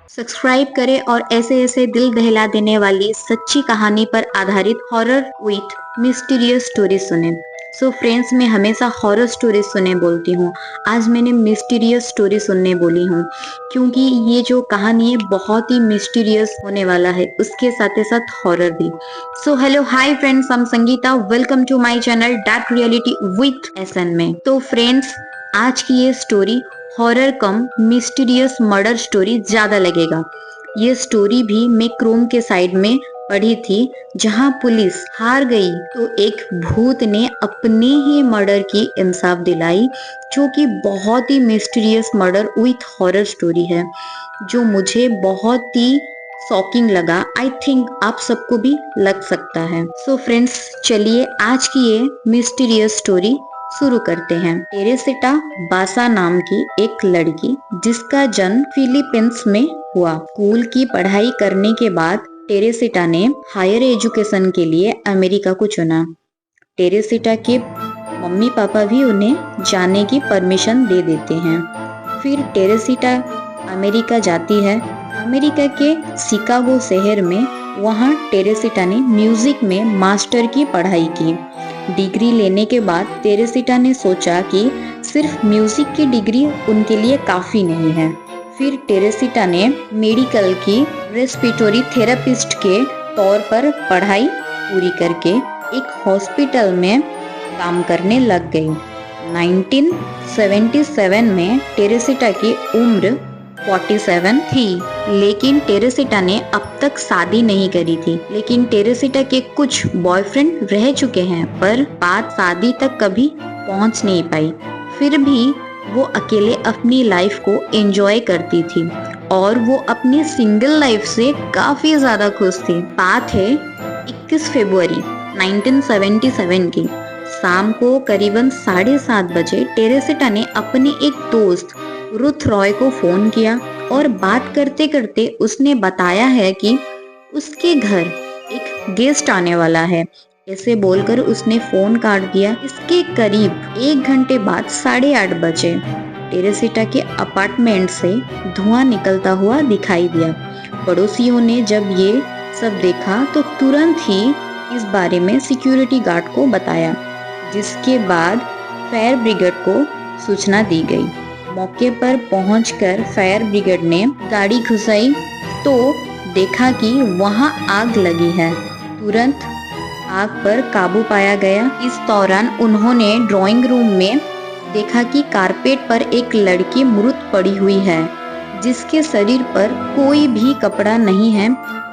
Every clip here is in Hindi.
सब्सक्राइब करें और ऐसे ऐसे दिल दहला देने वाली सच्ची कहानी पर आधारित हॉरर विथ मिस्टीरियस स्टोरी सुने। सो फ्रेंड्स, मैं हमेशा हॉरर स्टोरी सुने बोलती हूँ। आज मैंने मिस्टीरियस स्टोरी सुनने बोली हूँ क्योंकि ये जो कहानी है बहुत ही मिस्टीरियस होने वाला है, उसके साथ साथ हॉरर भी। So hello hi friends, I am Sangeeta. Welcome to my channel dark reality with SN में। तो फ्रेंड्स, आज की ये स्टोरी हॉरर कम मिस्टीरियस मर्डर स्टोरी ज्यादा लगेगा। ये स्टोरी भी मैं क्रोम के साइड में पढ़ी थी, जहां पुलिस हार गई तो एक भूत ने अपने ही मर्डर की इंसाफ दिलाई, जो कि बहुत ही mysterious murder with horror story है, जो मुझे बहुत ही शॉकिंग लगा। आई थिंक आप सबको भी लग सकता है। सो फ्रेंड्स, चलिए आज की ये मिस्टीरियस स्टोरी शुरू करते हैं। टेरेसिटा बासा नाम की एक लड़की, जिसका जन्म फिलीपींस में हुआ। स्कूल की पढ़ाई करने के बाद टेरेसिटा ने हायर एजुकेशन के लिए अमेरिका को चुना। टेरेसिटा के मम्मी पापा भी उन्हें जाने की परमिशन दे देते हैं। फिर टेरेसिटा अमेरिका जाती है। अमेरिका के शिकागो शहर में वहाँ टेरेसिटा ने म्यूजिक में मास्टर की पढ़ाई की। डिग्री लेने के बाद टेरेसिटा ने सोचा कि सिर्फ म्यूजिक की डिग्री उनके लिए काफी नहीं है। फिर टेरेसिटा ने मेडिकल की रेस्पिरेटरी थेरेपिस्ट के तौर पर पढ़ाई पूरी करके एक हॉस्पिटल में काम करने लग गई। 1977 में टेरेसिटा की उम्र 47 थी, लेकिन टेरेसिटा ने अब तक शादी नहीं करी थी। लेकिन टेरेसिटा के कुछ बॉयफ्रेंड रह चुके हैं, पर बात शादी तक कभी पहुंच नहीं पाई। फिर भी वो अकेले अपनी लाइफ को एंजॉय करती थी और वो अपनी सिंगल लाइफ से काफी ज्यादा खुश थी। बात है 21 फरवरी 1977 की। शाम को करीबन 7:30 बजे टेरेसिटा ने अपने एक दोस्त रुथ रॉय को फोन किया और बात करते करते उसने बताया है कि उसके घर एक गेस्ट आने वाला है। ऐसे बोलकर उसने फोन काट दिया। इसके करीब 1 घंटे बाद 8:30 बजे टेरेसिटा के अपार्टमेंट से धुआं निकलता हुआ दिखाई दिया। पड़ोसियों ने जब ये सब देखा तो तुरंत ही इस बारे में सिक्योरिटी गार्ड को बताया, जिसके बाद फायर ब्रिगेड को सूचना दी गई। मौके पर पहुंचकर फायर ब्रिगेड ने गाड़ी घुसाई तो देखा कि वहां आग लगी है। तुरंत आग पर काबू पाया गया। इस दौरान उन्होंने ड्राइंग रूम में देखा कि कारपेट पर एक लड़की मृत पड़ी हुई है, जिसके शरीर पर कोई भी कपड़ा नहीं है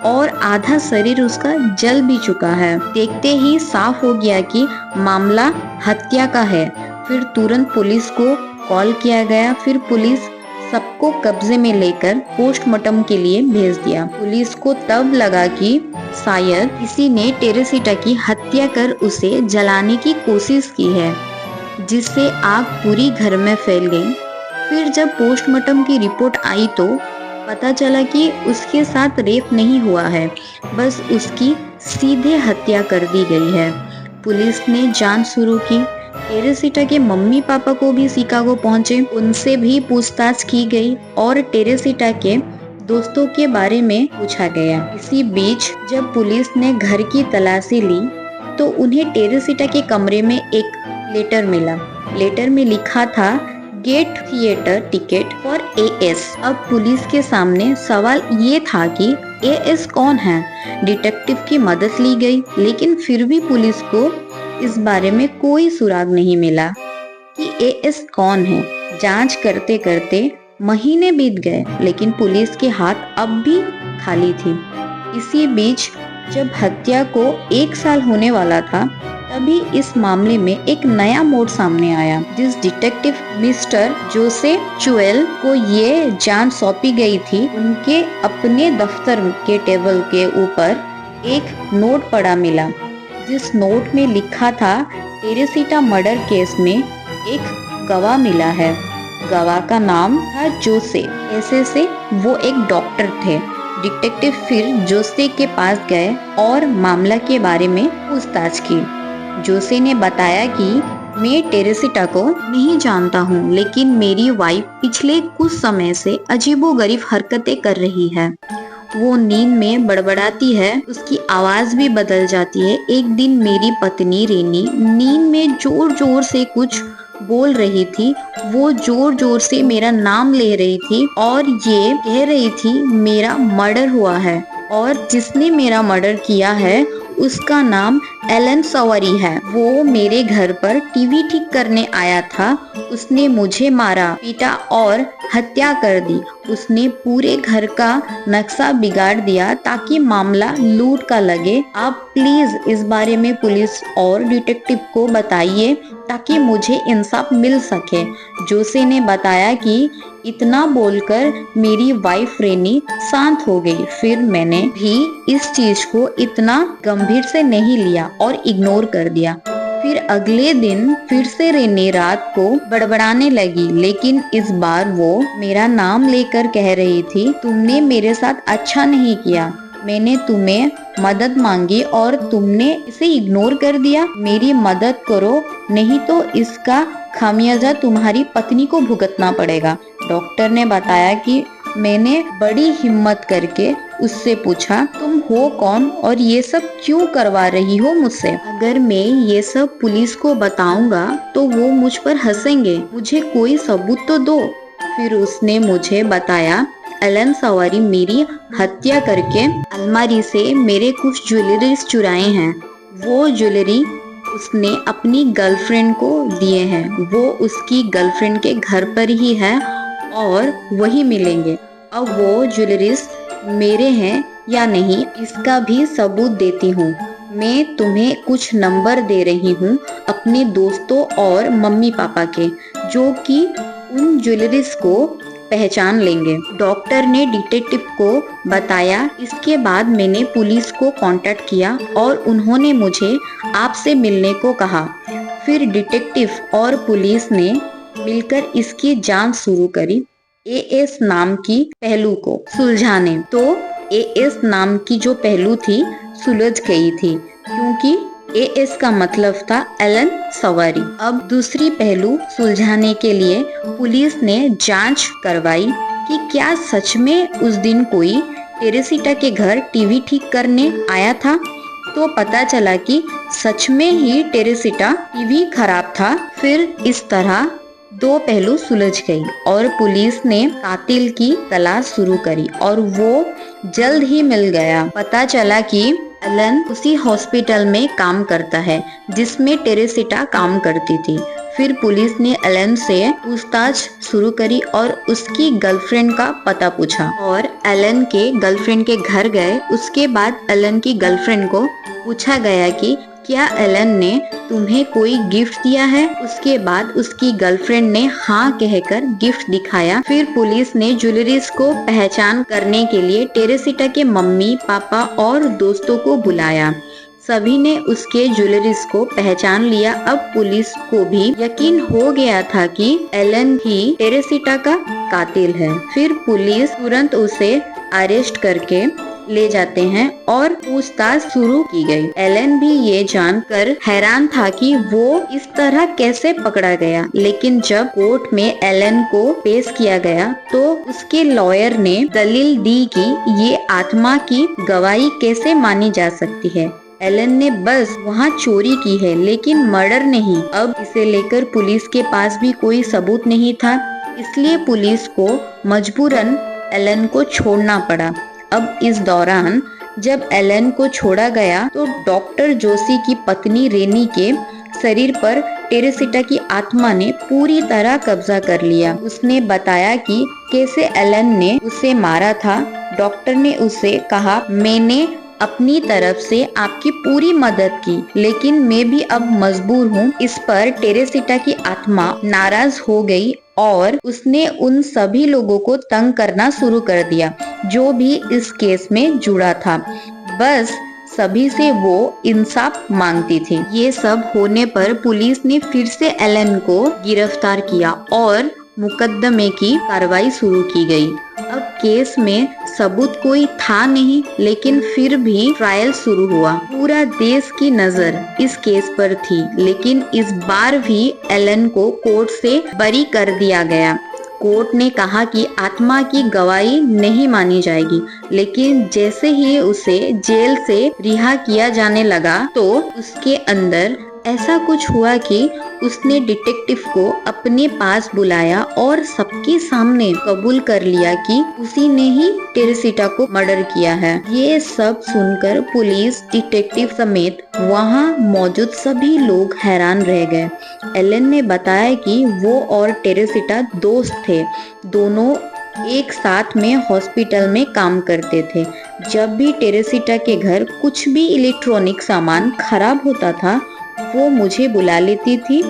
और आधा शरीर उसका जल भी चुका है। देखते ही साफ हो गया कि मामला हत्या का है। फिर तुरंत पुलिस को कॉल किया गया। फिर पुलिस सबको कब्जे में लेकर पोस्टमार्टम के लिए भेज दिया। पुलिस को तब लगा कि शायद किसी ने टेरेसिटा की हत्या कर उसे जलाने की कोशिश की है, जिससे आग पूरी घर में फैल गई। फिर जब पोस्टमार्टम की रिपोर्ट आई तो पता चला कि उसके साथ रेप नहीं हुआ है, बस उसकी सीधे हत्या कर दी गई है। पुलिस ने जांच शुरू की। टेरेसिटा के मम्मी पापा को भी शिकागो पहुंचे, उनसे भी पूछताछ की गई और टेरेसिटा के दोस्तों के बारे में पूछा गया। इसी बीच जब पुलिस ने घर की तलाशी ली तो उन्हें टेरेसिटा के कमरे में एक लेटर मिला। लेटर में लिखा था, get theatre ticket for AS. अब पुलिस के सामने सवाल ये था कि एएस कौन है। डिटेक्टिव की मदद ली गई, लेकिन फिर भी पुलिस को इस बारे में कोई सुराग नहीं मिला कि एएस कौन है। जांच करते करते महीने बीत गए, लेकिन पुलिस के हाथ अब भी खाली थी। इसी बीच जब हत्या को 1 साल होने वाला था, तभी इस मामले में एक नया मोड़ सामने आया। जिस डिटेक्टिव मिस्टर जोसे चुएल को ये जांच सौंपी गई थी, उनके अपने दफ्तर के टेबल के ऊपर एक नोट पड़ा मिला, जिस नोट में लिखा था, टेरेसिटा मर्डर केस में एक गवाह मिला है। गवाह का नाम था जोसे। ऐसे से वो एक डॉक्टर थे। डिटेक्टिव फिर जोसे के पास गए और मामला के बारे में पूछताछ की। जोसे ने बताया कि मैं टेरेसिटा को नहीं जानता हूँ, लेकिन मेरी वाइफ पिछले कुछ समय से अजीबोगरीब हरकतें कर रही है। वो नींद में बड़बड़ाती है, उसकी आवाज भी बदल जाती है। एक दिन मेरी पत्नी रेनी नींद में जोर जोर से कुछ बोल रही थी। वो जोर जोर से मेरा नाम ले रही थी और ये कह रही थी मेरा मर्डर हुआ है और जिसने मेरा मर्डर किया है उसका नाम एलन सवारी है। वो मेरे घर पर टीवी ठीक करने आया था। उसने मुझे मारा, पीटा और हत्या कर दी। उसने पूरे घर का नक्शा बिगाड़ दिया ताकि मामला लूट का लगे। आप प्लीज इस बारे में पुलिस और डिटेक्टिव को बताइए ताकि मुझे इंसाफ मिल सके। जोसे ने बताया कि इतना बोलकर मेरी वाइफ रेनी शांत हो गई। फिर मैंने भी इस चीज को इतना गंभीर से नहीं लिया और इग्नोर कर दिया। फिर अगले दिन फिर से रेनी रात को बड़बड़ाने लगी, लेकिन इस बार वो मेरा नाम लेकर कह रही थी, तुमने मेरे साथ अच्छा नहीं किया। मैंने तुम्हें मदद मांगी और तुमने इसे इग्नोर कर दिया। मेरी मदद करो, नहीं तो इसका खामियाजा तुम्हारी पत्नी को भुगतना पड़ेगा। डॉक्टर ने बताया कि मैंने बड़ी हिम्मत करके उससे पूछा, तुम हो कौन और ये सब क्यों करवा रही हो मुझसे? अगर मैं ये सब पुलिस को बताऊंगा तो वो मुझ पर हंसेंगे। मुझे कोई सबूत तो दो। फिर उसने मुझे बताया, एलन सवारी मेरी हत्या करके अलमारी से मेरे कुछ ज्वेलरीज चुराए हैं। वो ज्वेलरी उसने अपनी गर्लफ्रेंड को दिए हैं। वो उसकी गर्लफ्रेंड के घर पर ही है और वही मिलेंगे। अब वो ज्वेलरीज मेरे हैं या नहीं इसका भी सबूत देती हूँ। मैं तुम्हें कुछ नंबर दे रही हूँ अपने दोस्तों और मम्मी पापा के, जो कि उन ज्वेलरीज को पहचान लेंगे। डॉक्टर ने डिटेक्टिव को बताया। इसके बाद मैंने पुलिस को कांटेक्ट किया और उन्होंने मुझे आपसे मिलने को कहा। फिर डिटेक्टिव और पुलिस ने मिलकर इसकी जांच शुरू करी। एएस नाम की पहलू को सुलझाने तो एएस नाम की जो पहलू थी सुलझ गई थी, क्योंकि एएस का मतलब था एलन सवारी। अब दूसरी पहलू सुलझाने के लिए पुलिस ने जांच करवाई कि क्या सच में उस दिन कोई टेरेसिटा के घर टीवी ठीक करने आया था। तो पता चला कि सच में ही टेरेसिटा टीवी खराब था। फिर इस तरह दो पहलू सुलझ गई और पुलिस ने कातिल की तलाश शुरू करी और वो जल्द ही मिल गया। पता चला कि एलन उसी हॉस्पिटल में काम करता है जिसमें टेरेसिटा काम करती थी। फिर पुलिस ने एलन से पूछताछ शुरू करी और उसकी गर्लफ्रेंड का पता पूछा और एलन के गर्लफ्रेंड के घर गए। उसके बाद एलन की गर्लफ्रेंड को पूछा गया कि क्या एलन ने तुम्हें कोई गिफ्ट दिया है। उसके बाद उसकी गर्लफ्रेंड ने हाँ कहकर गिफ्ट दिखाया। फिर पुलिस ने ज्वेलरीज को पहचान करने के लिए टेरेसिटा के मम्मी पापा और दोस्तों को बुलाया। सभी ने उसके ज्वेलरीज को पहचान लिया। अब पुलिस को भी यकीन हो गया था कि एलन ही टेरेसिटा का कातिल है। फिर पुलिस तुरंत उसे अरेस्ट करके ले जाते हैं और पूछताछ शुरू की गई। एलन भी ये जानकर हैरान था कि वो इस तरह कैसे पकड़ा गया, लेकिन जब कोर्ट में एलन को पेश किया गया तो उसके लॉयर ने दलील दी कि ये आत्मा की गवाही कैसे मानी जा सकती है। एलन ने बस वहाँ चोरी की है लेकिन मर्डर नहीं। अब इसे लेकर पुलिस के पास भी कोई सबूत नहीं था, इसलिए पुलिस को मजबूरन एलन को छोड़ना पड़ा। अब इस दौरान जब एलन को छोड़ा गया तो डॉक्टर जोशी की पत्नी रेनी के शरीर पर टेरेसिटा की आत्मा ने पूरी तरह कब्जा कर लिया। उसने बताया कि कैसे एलन ने उसे मारा था। डॉक्टर ने उसे कहा, मैंने अपनी तरफ से आपकी पूरी मदद की, लेकिन मैं भी अब मजबूर हूँ। इस पर टेरेसिटा की आत्मा नाराज हो गई और उसने उन सभी लोगों को तंग करना शुरू कर दिया जो भी इस केस में जुड़ा था। बस सभी से वो इंसाफ मांगती थी। ये सब होने पर पुलिस ने फिर से एलन को गिरफ्तार किया और मुकदमे की कार्रवाई शुरू की गई। अब केस में सबूत कोई था नहीं, लेकिन फिर भी ट्रायल शुरू हुआ। पूरा देश की नजर इस केस पर थी, लेकिन इस बार भी एलन को कोर्ट से बरी कर दिया गया। कोर्ट ने कहा कि आत्मा की गवाही नहीं मानी जाएगी, लेकिन जैसे ही उसे जेल से रिहा किया जाने लगा तो उसके अंदर ऐसा कुछ हुआ कि उसने डिटेक्टिव को अपने पास बुलाया और सबके सामने कबूल कर लिया कि उसी ने ही टेरेसिटा को मर्डर किया है। ये सब सुनकर पुलिस, डिटेक्टिव समेत वहाँ मौजूद सभी लोग हैरान रह गए। एलन ने बताया कि वो और टेरेसिटा दोस्त थे, दोनों एक साथ में हॉस्पिटल में काम करते थे। जब भी टेरेसिटा के घर कुछ भी इलेक्ट्रॉनिक सामान खराब होता था, वो मुझे बुला लेती थी,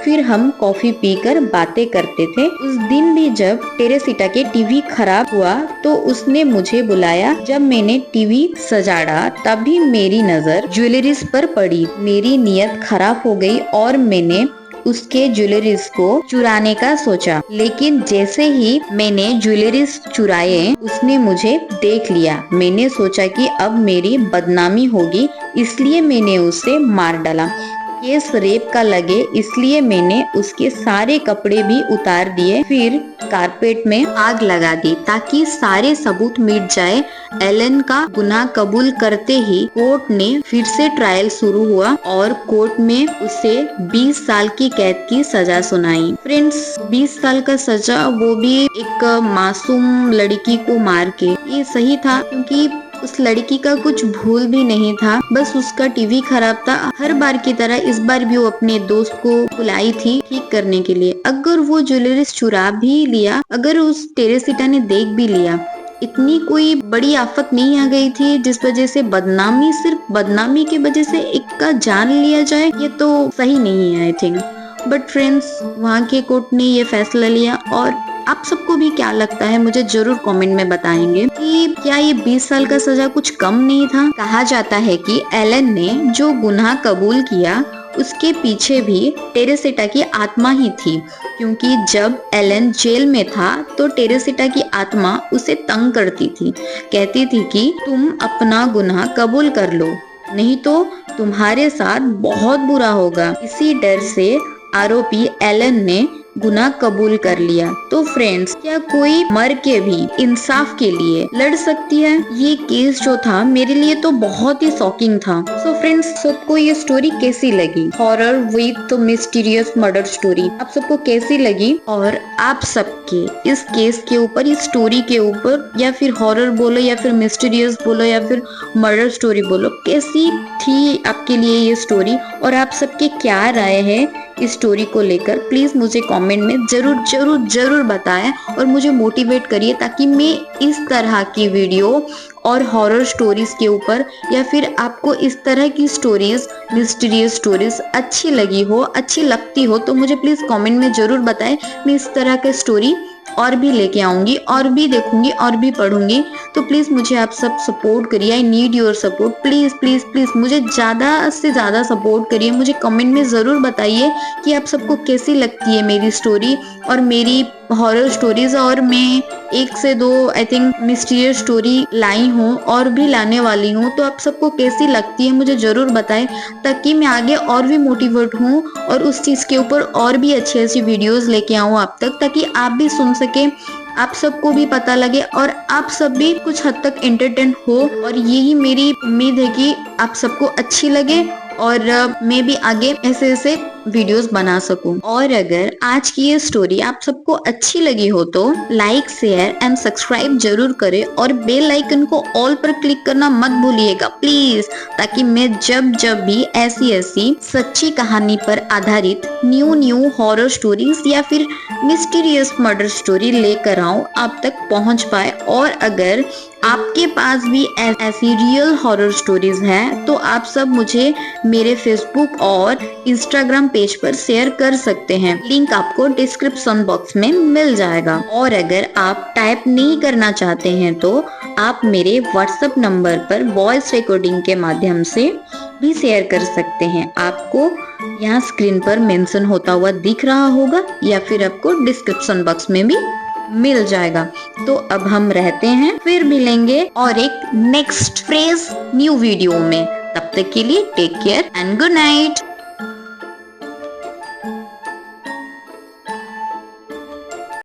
फिर हम कॉफी पीकर बातें करते थे। उस दिन भी जब टेरेसिटा के टीवी खराब हुआ तो उसने मुझे बुलाया। जब मैंने टीवी सजाड़ा तभी मेरी नजर ज्वेलरीज पर पड़ी। मेरी नीयत खराब हो गई और मैंने उसके ज्वेलरीज को चुराने का सोचा, लेकिन जैसे ही मैंने ज्वेलरीज चुराए उसने मुझे देख लिया। मैंने सोचा कि अब मेरी बदनामी होगी, इसलिए मैंने उसे मार डाला। केस रेप का लगे इसलिए मैंने उसके सारे कपड़े भी उतार दिए, फिर कारपेट में आग लगा दी ताकि सारे सबूत मिट जाए। एलन का गुनाह कबूल करते ही कोर्ट ने फिर से ट्रायल शुरू हुआ और कोर्ट में उसे 20 साल की कैद की सजा सुनाई। फ्रेंड्स, 20 साल का सजा, वो भी एक मासूम लड़की को मार के। ये सही था क्योंकि उस लड़की का कुछ भूल भी नहीं था, बस उसका टीवी खराब था। हर बार की तरह इस बार भी वो अपने दोस्त को बुलाई थी ठीक करने के लिए। अगर वो ज्वेलरीज चुरा भी लिया, अगर उस टेरेसिटा ने देख भी लिया, इतनी कोई बड़ी आफत नहीं आ गई थी जिस वजह से बदनामी, सिर्फ बदनामी की वजह से एक का जान लिया जाए। ये तो सही नहीं है आई थिंक। बट फ्रेंड्स, वहाँ के कोर्ट ने ये फैसला लिया और आप सबको भी क्या लगता है मुझे जरूर कमेंट में बताएंगे कि क्या ये 20 साल का सजा कुछ कम नहीं था। कहा जाता है कि एलन ने जो गुनाह कबूल किया उसके पीछे भी टेरेसिटा की आत्मा ही थी, क्योंकि जब एलन जेल में था तो टेरेसिटा की आत्मा उसे तंग करती थी, कहती थी कि तुम अपना गुनाह कबूल कर लो, नहीं तो तुम्हारे साथ बहुत बुरा होगा। इसी डर से आरोपी एलन ने गुनाह कबूल कर लिया। तो फ्रेंड्स, क्या कोई मर के भी इंसाफ के लिए लड़ सकती है? ये केस जो था मेरे लिए तो बहुत ही शॉकिंग था। सो फ्रेंड्स, सबको ये स्टोरी कैसी लगी? Horror with mysterious murder story आप सबको कैसी लगी? और आप सबके इस केस के ऊपर, इस स्टोरी के ऊपर, या फिर हॉरर बोलो या फिर मिस्टीरियस बोलो या फिर मर्डर स्टोरी बोलो, कैसी थी आपके लिए ये स्टोरी? और आप सबके क्या राय है इस स्टोरी को लेकर? प्लीज मुझे कमेंट में जरूर जरूर जरूर बताएं और मुझे मोटिवेट करिए ताकि मैं इस तरह की वीडियो और हॉरर स्टोरीज के ऊपर, या फिर आपको इस तरह की स्टोरीज, मिस्टीरियस स्टोरीज अच्छी लगी हो, अच्छी लगती हो तो मुझे प्लीज कमेंट में जरूर बताएं। मैं इस तरह के स्टोरी और भी लेके आऊंगी और भी देखूंगी और भी पढ़ूंगी। तो प्लीज मुझे आप सब सपोर्ट करिए। I need your support. Please please please मुझे ज्यादा से ज्यादा सपोर्ट करिए। मुझे कमेंट में जरूर बताइए कि आप सबको कैसी लगती है मेरी स्टोरी और मेरी हॉरर स्टोरीज। और मैं 1 से 2 आई थिंक मिस्टीरियस स्टोरी लाई हूँ और भी लाने वाली हूँ, तो आप सबको कैसी लगती है मुझे जरूर बताएं ताकि मैं आगे और भी मोटिवेट हूँ और उस चीज के ऊपर और भी अच्छी अच्छी वीडियोस लेके आऊँ आप तक, ताकि आप भी सुन सके, आप सबको भी पता लगे और आप सब भी कुछ हद तक एंटरटेन हो। और यही मेरी उम्मीद है कि आप सबको अच्छी लगे और मैं भी आगे ऐसे ऐसे वीडियोस बना सकूं। और अगर आज की ये स्टोरी आप सबको अच्छी लगी हो तो लाइक, शेयर एंड सब्सक्राइब जरूर करें और बेल आइकन को ऑल पर क्लिक करना मत भूलिएगा प्लीज, ताकि मैं जब भी ऐसी ऐसी सच्ची कहानी पर आधारित न्यू हॉरर स्टोरीज या फिर मिस्टीरियस मर्डर स्टोरी लेकर आऊं आप तक पहुंच पाए। और अगर आपके पास भी ऐसी रियल हॉरर स्टोरीज हैं तो आप सब मुझे मेरे फेसबुक और इंस्टाग्राम पेज पर शेयर कर सकते हैं। लिंक आपको डिस्क्रिप्शन बॉक्स में मिल जाएगा। और अगर आप टाइप नहीं करना चाहते हैं तो आप मेरे व्हाट्सएप नंबर पर वॉइस रिकॉर्डिंग के माध्यम से भी शेयर कर सकते हैं। आपको यहाँ स्क्रीन पर मेंशन होता हुआ दिख रहा होगा या फिर आपको डिस्क्रिप्शन बॉक्स में भी मिल जाएगा। तो अब हम रहते हैं, फिर मिलेंगे और एक नेक्स्ट फ्रेज न्यू वीडियो में। तब तक के लिए take care and good night.